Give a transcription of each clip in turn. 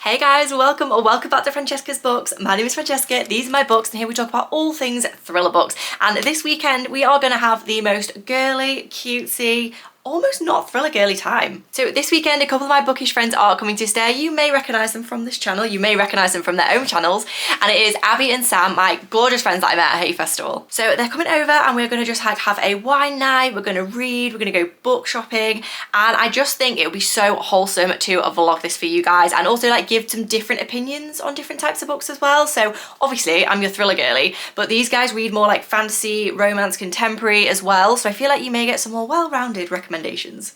Hey guys, welcome or welcome back to Francesca's Books. My name is Francesca, these are my books, and here we talk about all things thriller books. And this weekend we are going to have the most girly, cutesy, almost not thriller girly time. So this weekend a couple of my bookish friends are coming to stay. You may recognise them from this channel, you may recognise them from their own channels, and it is Abby and Sam, my gorgeous friends that I met at Hay Festival. So they're coming over and we're going to just like have a wine night, we're going to read, we're going to go book shopping, and I just think it would be so wholesome to vlog this for you guys and also like give some different opinions on different types of books as well. So obviously I'm your thriller girly, but these guys read more like fantasy, romance, contemporary as well, so I feel like you may get some more well-rounded recommendations.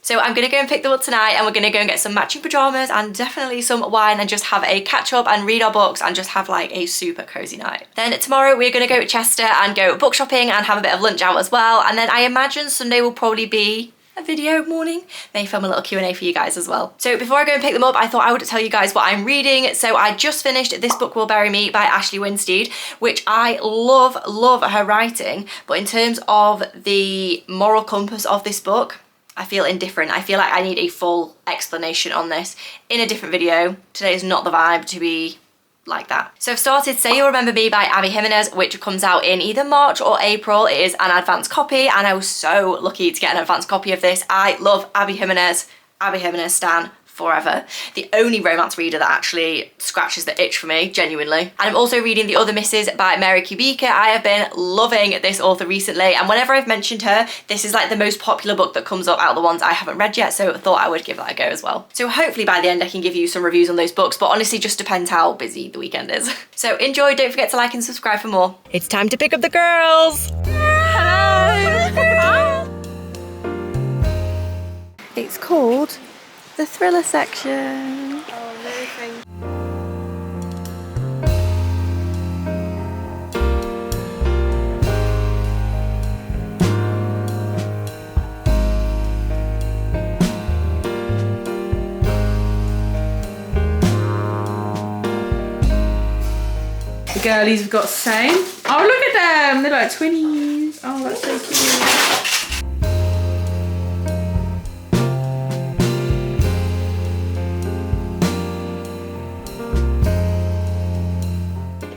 So I'm gonna go and pick them up tonight and we're gonna go and get some matching pajamas and definitely some wine and just have a catch up and read our books and just have like a super cozy night. Then tomorrow we're gonna go to Chester and go book shopping and have a bit of lunch out as well, and then I imagine Sunday will probably be a video morning, maybe film a little Q&A for you guys as well. So before I go and pick them up, I thought I would tell you guys what I'm reading. So I just finished This Book Will Bury Me by Ashley Winstead, which I love her writing, but in terms of the moral compass of this book, I feel indifferent. I feel like I need a full explanation on this in a different video. Today is not the vibe to be like that. So I've started Say You'll Remember Me by Abby Jimenez, which comes out in either March or April. It is an advance copy and I was so lucky to get an advance copy of this. I love Abby Jimenez stan forever. The only romance reader that actually scratches the itch for me, genuinely. And I'm also reading The Other Misses by Mary Kubica. I have been loving this author recently, and whenever I've mentioned her, this is like the most popular book that comes up out of the ones I haven't read yet, so I thought I would give that a go as well. So hopefully by the end I can give you some reviews on those books, but honestly just depends how busy the weekend is. So enjoy, don't forget to like and subscribe for more. It's time to pick up the girls! Hello! It's called the thriller section. Oh no, thank you. The girlies have got the same. Oh, look at them. They're like twinnies. Oh, that's so cute.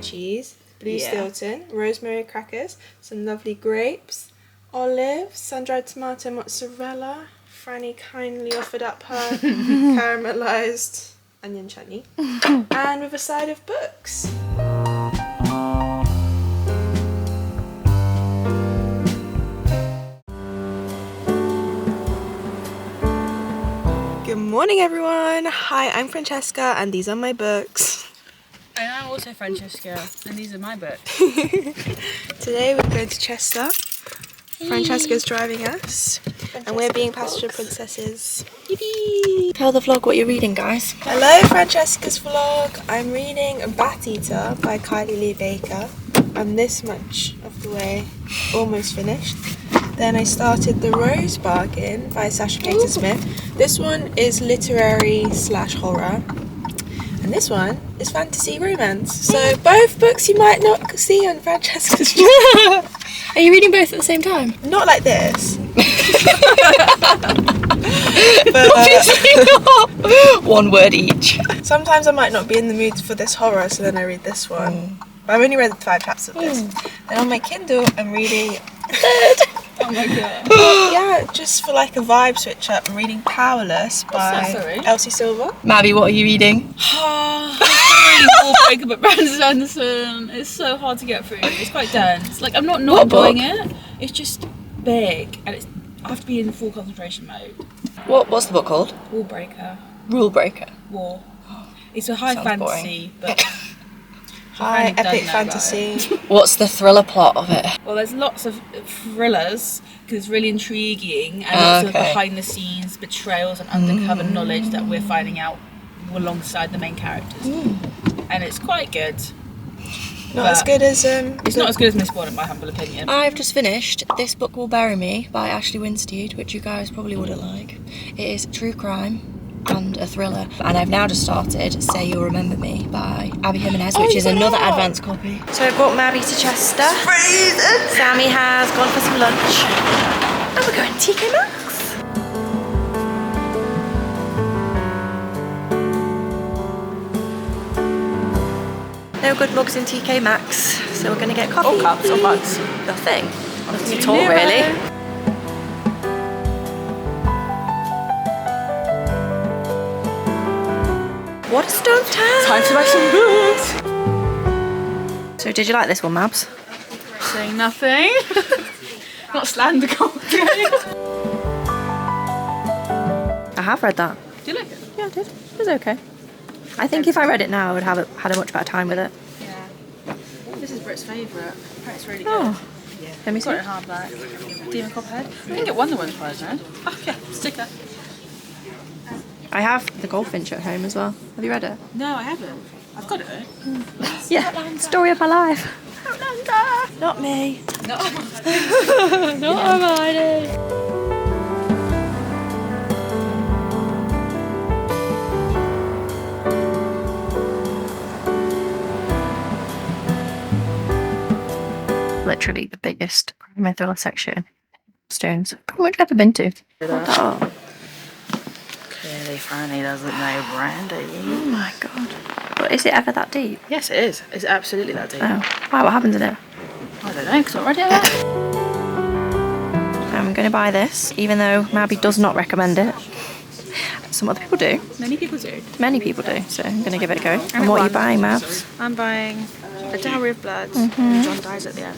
Cheese, blue Stilton, rosemary crackers, some lovely grapes, olives, sun-dried tomato, mozzarella. Franny kindly offered up her caramelised onion chutney, and with a side of books. Good morning, everyone. Hi, I'm Francesca, and these are my books. And I'm also Francesca, and these are my books. Today we're going to Chester. Francesca's driving us, and we're being passenger princesses. Yippee! Tell the vlog what you're reading, guys. Hello, Francesca's vlog. I'm reading Bat Eater by Kylie Lee Baker. I'm this much of the way, almost finished. Then I started The Rose Bargain by Sasha Payton Smith. This one is literary / horror. And this one is fantasy romance. So both books you might not see on Francesca's channel. Are you reading both at the same time? Not like this. But, one word each. Sometimes I might not be in the mood for this horror, so then I read this one. But I've only read 5 chapters of this. Then on my Kindle, I'm reading a third. Oh my god. Yeah, just for like a vibe switch up, I'm reading Powerless by Elsie Silver. Maddie, what are you reading? Wallbreaker by Brandon Sanderson. It's so hard to get through. It's quite dense. Like, I'm not enjoying it. It's just big, and I have to be in full concentration mode. What's the book called? Wallbreaker. Rule Breaker. War. It's a high fantasy, but High epic fantasy. What's the thriller plot of it? well, there's lots of thrillers because it's really intriguing, and lots of behind the scenes betrayals and undercover knowledge that we're finding out alongside the main characters, and it's quite good. Not as good as it's not as good as Miss Bond in my humble opinion. I've just finished This Book Will Bury Me by Ashley Winstead, which you guys probably wouldn't like. It is true crime and a thriller, and I've now just started Say You'll Remember Me by Abby Jimenez, which is another advance copy. So I brought Mabby to Chester. Sammy has gone for some lunch, and we're going to TK Maxx. No good mugs in TK Maxx, so we're going to get coffee. Or cups or mugs. Nothing. Nothing at all, really. What a stone time! Time to buy some books. So did you like this one, Mabs? Saying nothing. Not slander comedy. I have read that. Do you like it? Yeah, I did. It was okay. I think if I read it now, I would have had a much better time with it. Yeah. This is Brit's favourite. It's really good. Oh, let me see. Got it in hardback. Demon Copperhead. I think it won the Women's Prize, right? Oh yeah, sticker. I have The Goldfinch at home as well. Have you read it? No, I haven't. I've got it though. Yeah. Story of my life. Outlander. Not me. No. Not Hermione. Literally the biggest crime thriller section. Stones. Pretty much ever been to. Oh. Clearly Franny doesn't know Brandy. Oh my god. But is it ever that deep? Yes, it is. It's absolutely that deep. Oh. Wow, what happens in it? I don't know, because I've not read it yet. I'm going to buy this, even though Mabby does not recommend it. Some other people do. Many people do. Many people do, so I'm going to give it a go. And it what are you won. buying, Mabs? I'm buying A Dowry of Blood. And John dies at the end.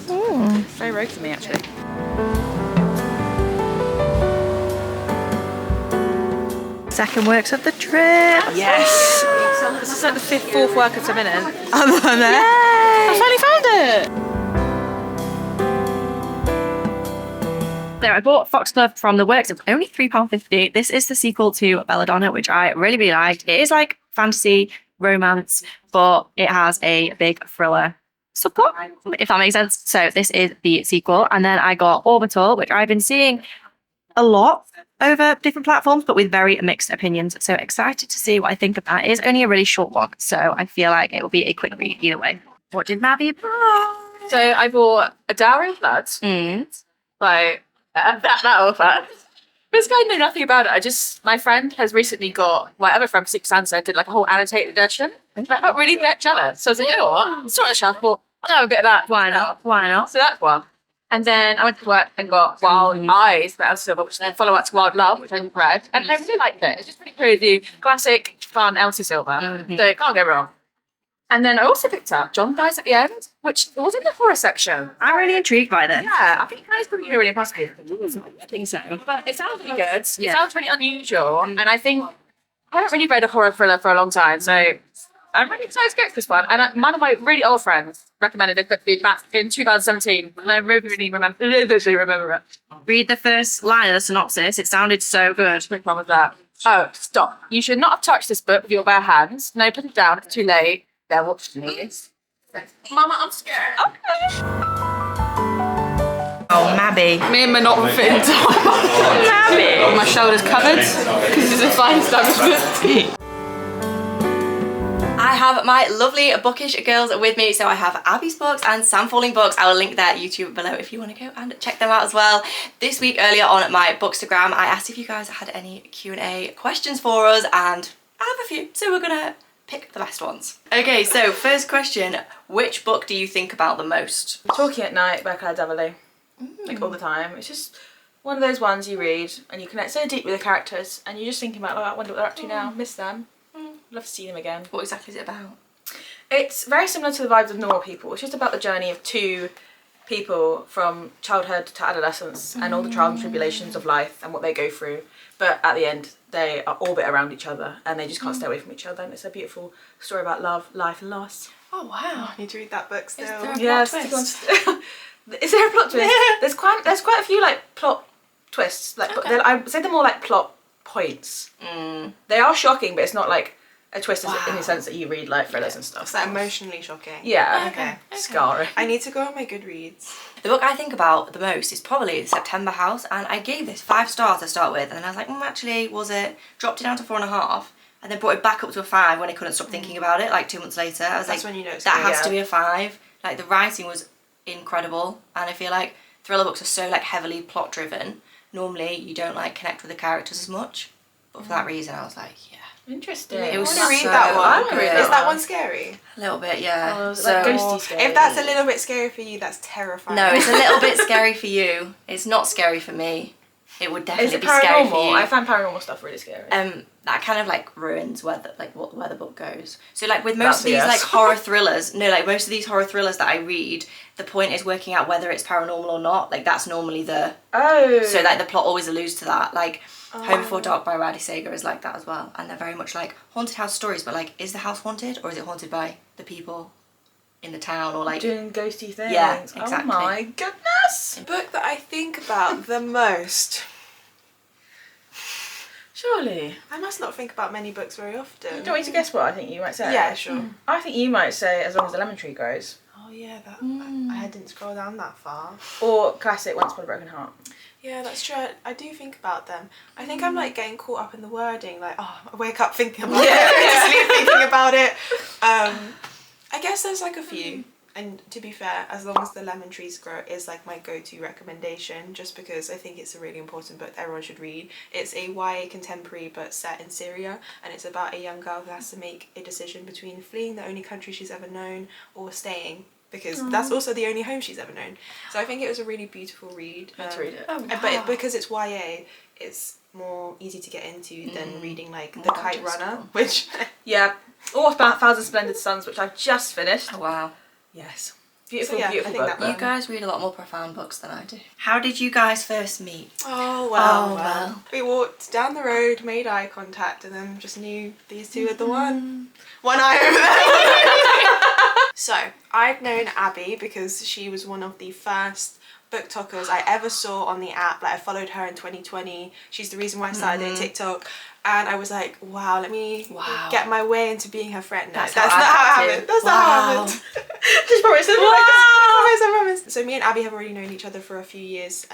Very rogue for me, actually. Second works of the trip. Yes! This is like the fourth work of 2 minutes. I'm on there. I finally found it! So I bought Foxglove from the works. It was only £3.50. This is the sequel to Belladonna, which I really, really liked. It is like fantasy, romance, but it has a big thriller subplot, if that makes sense. So this is the sequel. And then I got Orbital, which I've been seeing a lot over different platforms, but with very mixed opinions. So excited to see what I think of that. It is only a really short one, so I feel like it will be a quick read either way. What did Mabby buy? So I bought A Dowry of Blood. Like, that author. This guy knew nothing about it. My friend has recently got, whatever from Six Sansa did like a whole annotated edition. I got really jealous. So I was like, you know what? It's not a shelf, but I'll have a bit of that. Why not? Why not? So that's one. And then I went to work and got Wild Eyes by Elsie Silver, which then follow up to Wild Love, which I read. And I really liked it. It's just pretty crazy, classic, fun Elsie Silver. So it can't go wrong. And then I also picked up John Dies at the End, which was in the horror section. I'm really intrigued by this. Yeah, I think it's probably really impossible. I think so. But it sounds really good. Yeah. It sounds really unusual. And I think I haven't really read a horror thriller for a long time, so I'm really excited to get this one. And one of my really old friends recommended it quickly back in 2017. And I really remember it. Read the first line of the synopsis. It sounded so good. Which one was that? Oh, stop. You should not have touched this book with your bare hands. No, put it down. It's too late. They're watching me. Mama, I'm scared. Okay. Oh, Mabby. Me and my not fit into Mabby. my shoulders covered because it's a fine establishment. I have my lovely bookish girls with me. So I have Abby's books and Sam Falling books. I will link their YouTube below if you want to go and check them out as well. This week earlier on my Bookstagram, I asked if you guys had any Q&A questions for us, and I have a few. So we're going to pick the best ones. Okay, so first question, which book do you think about the most? Talking at Night by Claire Deverley. Like all the time. It's just one of those ones you read and you connect so deep with the characters and you're just thinking about, oh, I wonder what they're up to now. Miss them. Love to see them again. What exactly is it about? It's very similar to the vibes of Normal People. It's just about the journey of two people from childhood to adolescence and all the trials and tribulations of life and what they go through. But at the end, they are orbit around each other and they just can't stay away from each other. And it's a beautiful story about love, life and loss. Oh, wow. I need to read that book still. Is there a Yes. plot twist? Is there a plot twist? Yeah. There's quite a few like plot twists. Like Okay. I would say they're more like plot points. They are shocking, but it's not like a twist in the sense that you read like thrillers and stuff. It's like emotionally shocking. Yeah. Okay. Scarring. I need to go on my Goodreads. The book I think about the most is probably September House, and I gave this 5 stars to start with, and then I was like, actually, was it? Dropped it down to 4.5, and then brought it back up to a 5 when I couldn't stop thinking about it, like 2 months later. I was That's like, when you know it's that good, has yeah. to be a 5. Like, the writing was incredible, and I feel like thriller books are so like heavily plot driven. Normally, you don't like connect with the characters as much, but for that reason, I was like, yeah. Interesting. It was I want to read so that one. good. Is that one scary? A little bit, yeah. Oh, so like ghosty scary. If that's a little bit scary for you, that's terrifying. no, it's a little bit scary for you. It's not scary for me. It would definitely be scary for you. I find paranormal stuff really scary. That kind of like ruins where the book goes. So like with most of these like horror thrillers, most of these horror thrillers that I read, the point is working out whether it's paranormal or not. Like that's normally the so like the plot always alludes to that. Like Home Before Dark by Rowdy Sager is like that as well, and they're very much like haunted house stories. But like, is the house haunted or is it haunted by the people in the town or like doing ghosty things? Yeah, exactly. Oh my goodness! The book that I think about the most. Surely. I must not think about many books very often. Do you want me to guess what I think you might say? Yeah, sure. I think you might say As Long as the Lemon Tree Grows. Oh yeah, that I didn't scroll down that far. Or classic Once Upon a Broken Heart. Yeah, that's true. I do think about them. I think I'm like getting caught up in the wording. Like, I wake up thinking about it, go to sleep thinking about it. I guess there's like a few. And to be fair, As Long as the Lemon Trees Grow is like my go-to recommendation, just because I think it's a really important book that everyone should read. It's a YA contemporary but set in Syria, and it's about a young girl who has to make a decision between fleeing the only country she's ever known or staying, because that's also the only home she's ever known. So I think it was a really beautiful read. Let's read it. But because it's YA, it's more easy to get into than reading like The Kite Runner, which... Yeah. Or about Thousand Splendid Suns, which I've just finished. oh wow. Yes. Beautiful, So, yeah, beautiful I think book. that You guys read a lot more profound books than I do. How did you guys first meet? Oh well, Oh, well. We walked down the road, made eye contact, and then just knew these two are the one. One eye over there. So I've known Abby because she was one of the first booktokers I ever saw on the app. Like I followed her in 2020. She's the reason why I started doing TikTok. And I was like, wow, let me get my way into being her friend. No, that's not how it happened. That's not how it happened. Just promise. I promise. So me and Abby have already known each other for a few years.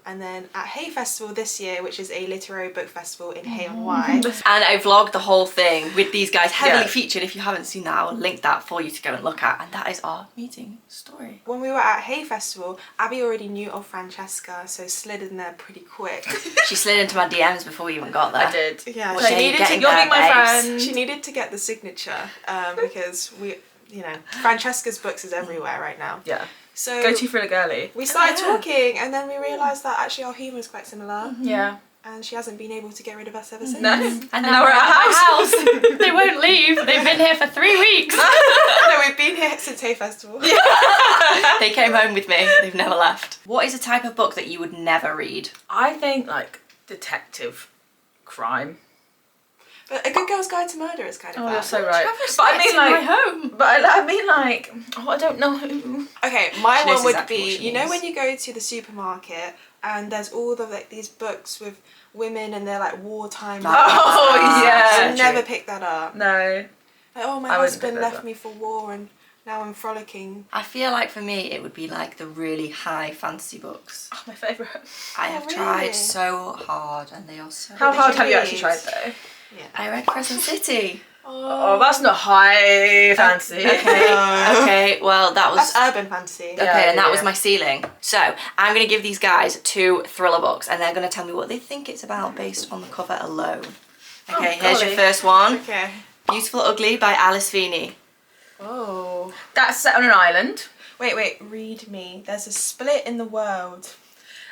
And then at Hay Festival this year, which is a literary book festival in Hay on Wye. And I vlogged the whole thing with these guys, heavily featured. If you haven't seen that, I'll link that for you to go and look at. And that is our meeting story. When we were at Hay Festival, Abby already knew of Francesca, so slid in there pretty quick. She slid into my DMs before we even got there. I did. Yeah, What she day you needed to. getting You'll there, be my babes? friend. She needed to get the signature because Francesca's books is everywhere right now. Yeah. So Go to Thriller Girly. we started talking, and then we realised that actually our humour is quite similar, Yeah. and she hasn't been able to get rid of us ever since. No. And now we're at my house. They won't leave. They've been here for 3 weeks. No, we've been here since Hay Festival. They came home with me. They've never left. What is a type of book that you would never read? I think like detective crime. But A Good Girl's Guide to Murder is kind of bad. You're so right. Have But I mean respect in like, my home. but I mean like, I don't know who. Okay, my She knows one would exactly what be, she you know means. when you go to the supermarket and there's all the like these books with women and they're like wartime. Oh, yeah. I never picked that up. No. Like, oh, my I wouldn't husband pick that left up. me for war and now I'm frolicking. I feel like for me it would be like the really high fantasy books. Oh, my favourite. I have really? tried so hard and they are so How hard have you read? actually tried though? Yeah. I read Crescent City. Oh, that's not high fantasy. Okay, well that was That's urban fantasy. okay, and that was my ceiling. So I'm going to give these guys 2 thriller books and they're going to tell me what they think it's about based on the cover alone. Okay, here's your golly. first one. Okay. Beautiful Ugly by Alice Feeney. Oh. That's set on an island. Wait, read me. There's a split in the world.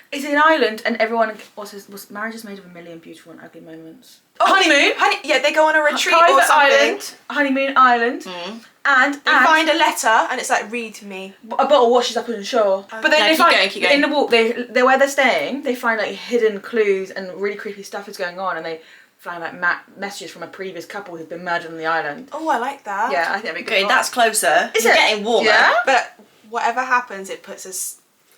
It's an island, and everyone was marriage is made of a million beautiful and ugly moments. Oh, honeymoon. Yeah, they go on a retreat or Private something. island, honeymoon island, and They find a letter and it's like, read me. a bottle washes up on the shore. But then No, they keep find going, keep going. in the walk, they where they're staying, they find like hidden clues and really creepy stuff is going on, and they find like messages from a previous couple who've been murdered on the island. Oh, I like that. Yeah, I think that'd be good. Okay, that's closer. Is You're it? getting warmer. Yeah? But whatever happens, it puts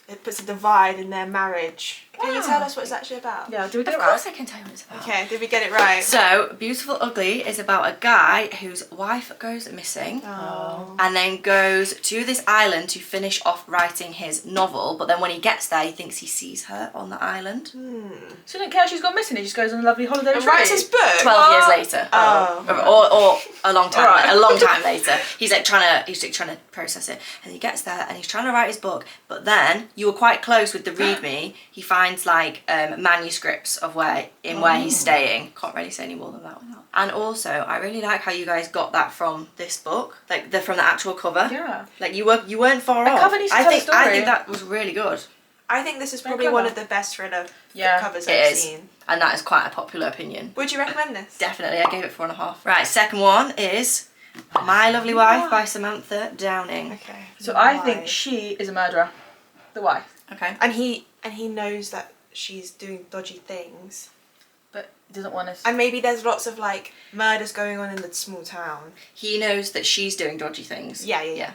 a divide in their marriage. Can you tell us what it's actually about? Yeah, do we get Of it right? course I can tell you what it's about. Okay, did we get it right? So, Beautiful Ugly is about a guy whose wife goes missing Oh. and then goes to this island to finish off writing his novel, but then when he gets there he thinks he sees her on the island. So he don't care she's gone missing, he just goes on a lovely holiday And retreat. writes his book? 12 years later. Oh. Or a long time Alright. a long time later. He's trying to process it, and he gets there and he's trying to write his book, but then you were quite close with the read me. He finds like manuscripts of where he's staying. Can't really say any more than that without. And also, I really like how you guys got that from this book, like from the actual cover. Yeah. Like you weren't far off. Cover needs to tell a story. I think that was really good. I think this is probably one of the best thriller covers It I've is. seen. And that is quite a popular opinion. Would you recommend this? Definitely, I gave it 4.5. Right, second one is My Lovely Wife by Samantha Downing. Okay. So I think she is a murderer. The wife. Okay. And he knows that she's doing dodgy things. But doesn't want to... And maybe there's lots of like murders going on in the small town. He knows that she's doing dodgy things. Yeah.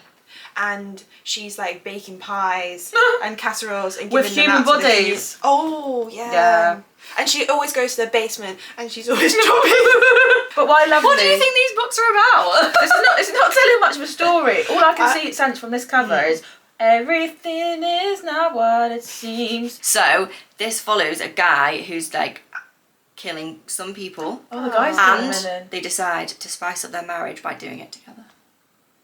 And she's like baking pies and casseroles and with giving them human out to the bodies. kids. Oh yeah. Yeah. And she always goes to the basement and she's always chopping. But why lovely? What do you think these books are about? It's not telling much of a story. All I can sense from this cover is everything is not what it seems. So this follows a guy who's like killing some people. Oh, the guy's and they decide to spice up their marriage by doing it together.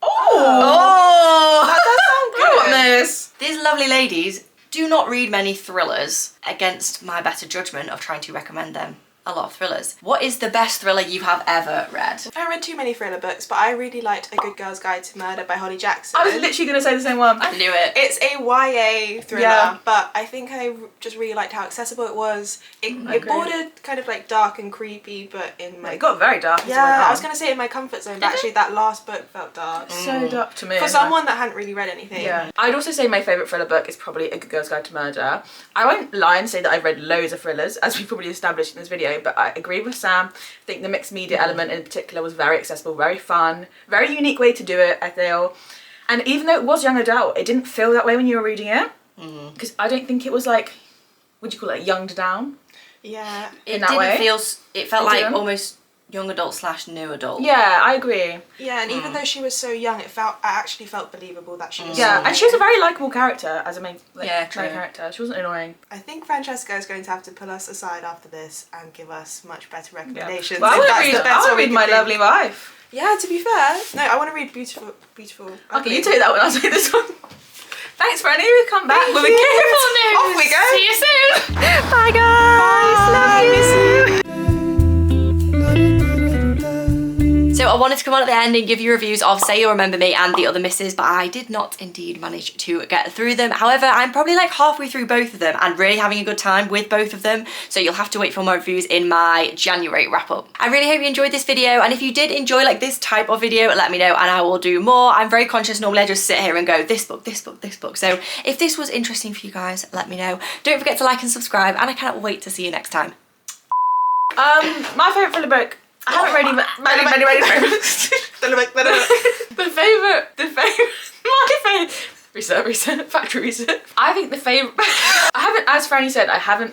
Oh! That does sound good. Goodness. These lovely ladies do not read many thrillers, against my better judgment of trying to recommend them a lot of thrillers. What is the best thriller you have ever read? I haven't read too many thriller books, but I really liked A Good Girl's Guide to Murder by Holly Jackson. I was literally going to say the same one. I knew it. It's a YA thriller, Yeah. but I think I just really liked how accessible it was. It bordered kind of like dark and creepy, but in my... It got very dark. Yeah, I was going to say in my comfort zone, but actually that last book felt dark. so dark to me. For someone that hadn't really read anything. Yeah. I'd also say my favourite thriller book is probably A Good Girl's Guide to Murder. I won't lie and say that I've read loads of thrillers, as we probably established in this video, but I agree with Sam. I think the mixed media element in particular was very accessible, very fun, very unique way to do it, I feel. And even though it was young adult, it didn't feel that way when you were reading it. Because I don't think it was like, what do you call it, younged down? Yeah. It that didn't way. feel... It felt like didn't? almost young adult / new adult. Yeah, I agree. Yeah, and even though she was so young, I actually felt believable that she was so Yeah, young. and she was a very likeable character as a main true. character. She wasn't annoying. I think Francesca is going to have to pull us aside after this and give us much better recommendations. Well, I if want that's to the read, best I one want we to read can My think. Lovely Wife. Yeah, to be fair. No, I want to read Beautiful. Okay, you take that one, I'll take this one. Thanks, Franny. We'll come back with a careful news. Off we go. See you soon. Bye guys! Love you! So I wanted to come on at the end and give you reviews of Say You'll Remember Me and The Other Misses, but I did not indeed manage to get through them. However, I'm probably like halfway through both of them and really having a good time with both of them. So you'll have to wait for more reviews in my January wrap up. I really hope you enjoyed this video. And if you did enjoy like this type of video, let me know and I will do more. I'm very conscious. Normally I just sit here and go, this book, this book, this book. So if this was interesting for you guys, let me know. Don't forget to like and subscribe and I cannot wait to see you next time. My favourite thriller book. I haven't read many favourites. Reset, factory reset. I think the favourite, I haven't, as Franny said, I haven't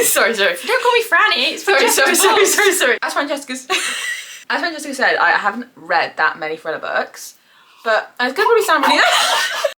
sorry. Don't call me Franny, it's Sorry. As Francesca said, I haven't read that many thriller books, but it's going to probably sound really